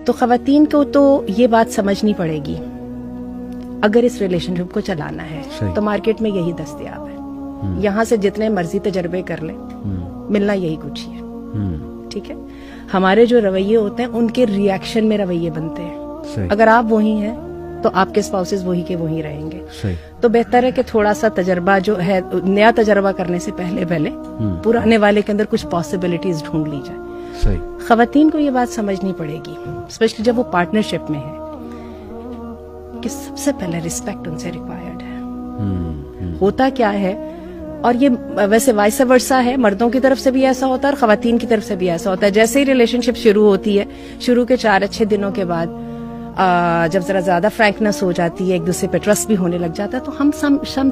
تو خواتین کو تو یہ بات سمجھنی پڑے گی اگر اس ریلیشن شپ کو چلانا ہے تو مارکیٹ میں یہی دستیاب ہے. یہاں سے جتنے مرضی تجربے کر لیں ملنا یہی کچھ ہی ہے. ٹھیک ہے, ہمارے جو رویے ہوتے ہیں ان کے ریئیکشن میں رویے بنتے ہیں. اگر آپ وہی ہیں تو آپ کے اسپاؤسز وہی کے وہی رہیں گے. تو بہتر ہے کہ تھوڑا سا تجربہ جو ہے, نیا تجربہ کرنے سے پہلے پرانے والے کے اندر کچھ پاسبلٹیز ڈھونڈ لی جائے. خواتین کو یہ بات سمجھنی پڑے گی, اسپیشلی جب وہ پارٹنرشپ میں ہے, کہ سب سے پہلے ریسپیکٹ ان سے ریکوائرڈ ہے. ہوتا کیا ہے, اور یہ ویسے وائس ورسا ہے, مردوں کی طرف سے بھی ایسا ہوتا ہے اور خواتین کی طرف سے بھی ایسا ہوتا ہے. جیسے ہی ریلیشن شپ شروع ہوتی ہے, شروع کے 4 اچھے دنوں کے بعد جب ذرا زیادہ فرینکنس ہو جاتی ہے, ایک دوسرے پہ ٹرسٹ بھی ہونے لگ جاتا ہے, تو ہم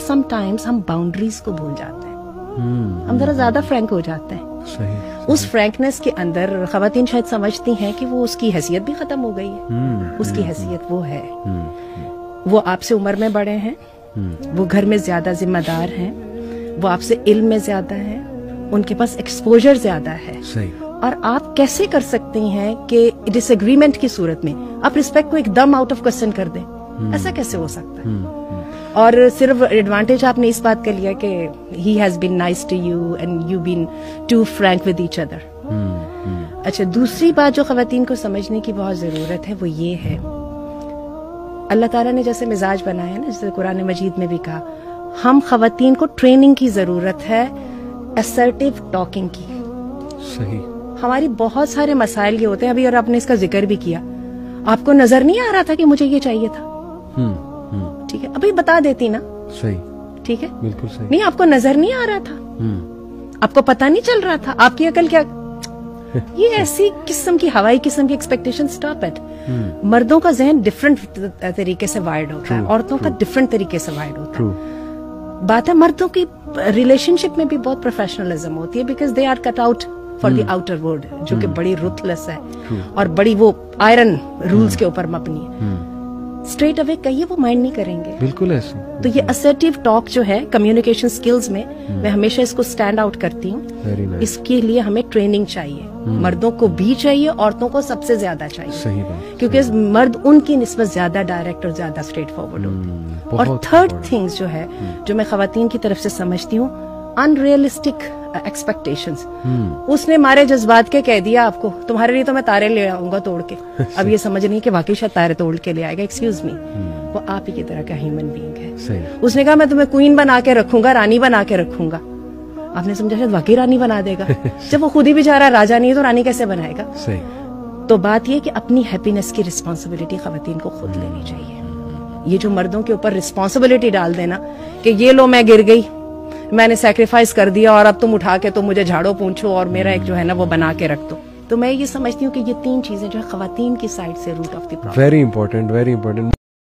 سم ٹائمز ہم باؤنڈریز کو بھول جاتے ہیں. ہم ذرا زیادہ فرینک ہو جاتے ہیں. اس فرینکنس کے اندر خواتین شاید سمجھتی ہیں کہ وہ اس کی حیثیت بھی ختم ہو گئی ہے. اس کی حیثیت وہ ہے, وہ آپ سے عمر میں بڑے ہیں, وہ گھر میں زیادہ ذمہ دار ہیں, وہ آپ سے علم میں زیادہ ہیں, ان کے پاس ایکسپوجر زیادہ ہے. اور آپ کیسے کر سکتی ہیں کہ ڈس ایگریمنٹ کی صورت میں آپ رسپیکٹ کو ایک دم آؤٹ آف کوسچن کر دیں؟ ایسا کیسے ہو سکتا ہے؟ اور صرف ایڈوانٹیج آپ نے اس بات کا لیا کہ he has been nice to you and you been to frank with each other. اچھا, دوسری بات جو خواتین کو سمجھنے کی بہت ضرورت ہے وہ یہ ہے, اللہ تعالیٰ نے جیسے مزاج بنایا ہے نا, جیسے قرآن مجید میں بھی کہا, ہم خواتین کو ٹریننگ کی ضرورت ہے اسرٹیو ٹاکنگ کی. صحیح. ہماری بہت سارے مسائل یہ ہوتے ہیں, ابھی اور آپ نے اس کا ذکر بھی کیا, آپ کو نظر نہیں آ رہا تھا کہ مجھے یہ چاہیے تھا, ٹھیک ہے, ابھی بتا دیتی نا. صحیح. ٹھیک ہے, بالکل صحیح. نہیں, آپ کو نظر نہیں آ رہا تھا, آپ کو پتا نہیں چل رہا تھا, آپ کی عقل کیا. یہ ایسی قسم کی ہوائی قسم کی ایکسپیکٹیشن سٹاپ اٹ. مردوں کا ذہن ڈفرنٹ طریقے سے وائرڈ ہوتا ہے, عورتوں کا ڈفرنٹ طریقے سے وائرڈ ہوتا ہے. بات ہے مردوں کی ریلیشن شپ میں بھی بہت پروفیشنلزم ہوتی ہے, because they are cut out for the outer world, جو کہ بڑی رuthless ہے اور بڑی وہ آئرن رولز کے اوپر مبنی ہے. اسٹریٹ اوے کہیے وہ مائنڈ نہیں کریں گے. بالکل ایسے. تو یہ اسرٹیو ٹاک جو ہے کمیونیکیشن سکلز میں ہمیشہ اس کو اسٹینڈ آؤٹ کرتی ہوں. اس کے لیے ہمیں ٹریننگ چاہیے, مردوں کو بھی چاہیے, عورتوں کو سب سے زیادہ چاہیے, کیونکہ مرد ان کی نسبت زیادہ ڈائریکٹ اور زیادہ اسٹریٹ فارورڈ ہوتے ہیں. اور تھرڈ تھنگز جو ہے جو میں خواتین کی طرف سے سمجھتی ہوں, ان ریئلسٹک ایکسپیکٹیشنز. اس نے ہمارے جذبات کے کہہ دیا آپ کو, تمہارے لیے تو میں تارے لے آؤں گا توڑ کے. اب یہ سمجھ نہیں کہ واقعی شاید تارے توڑ کے لے آئے گا. ایکسکیوز می, وہ آپ ہی کی طرح کا ہیومن بینگ ہے. اس نے کہا میں تمہیں کوئین بنا کے رکھوں گا, رانی بنا کے رکھوں گا. آپ نے سمجھا شاید واقعی رانی بنا دے گا. جب وہ خود ہی بیچارہ راجا نہیں ہے تو رانی کیسے بنائے گا؟ تو بات یہ کہ اپنی ہیپینس کی رسپانسبلٹی خواتین کو خود لینی چاہیے. یہ جو مردوں کے اوپر رسپانسبلٹی ڈال دینا کہ یہ لو میں گر گئی, میں نے سیکریفائس کر دیا اور اب تم اٹھا کے تو مجھے جھاڑو پونچھو اور میرا ایک جو ہے نا وہ بنا کے رکھ دو, تو میں یہ سمجھتی ہوں کہ یہ 3 چیزیں جو ہے خواتین کی سائڈ سے root of the problem. Very important, very important.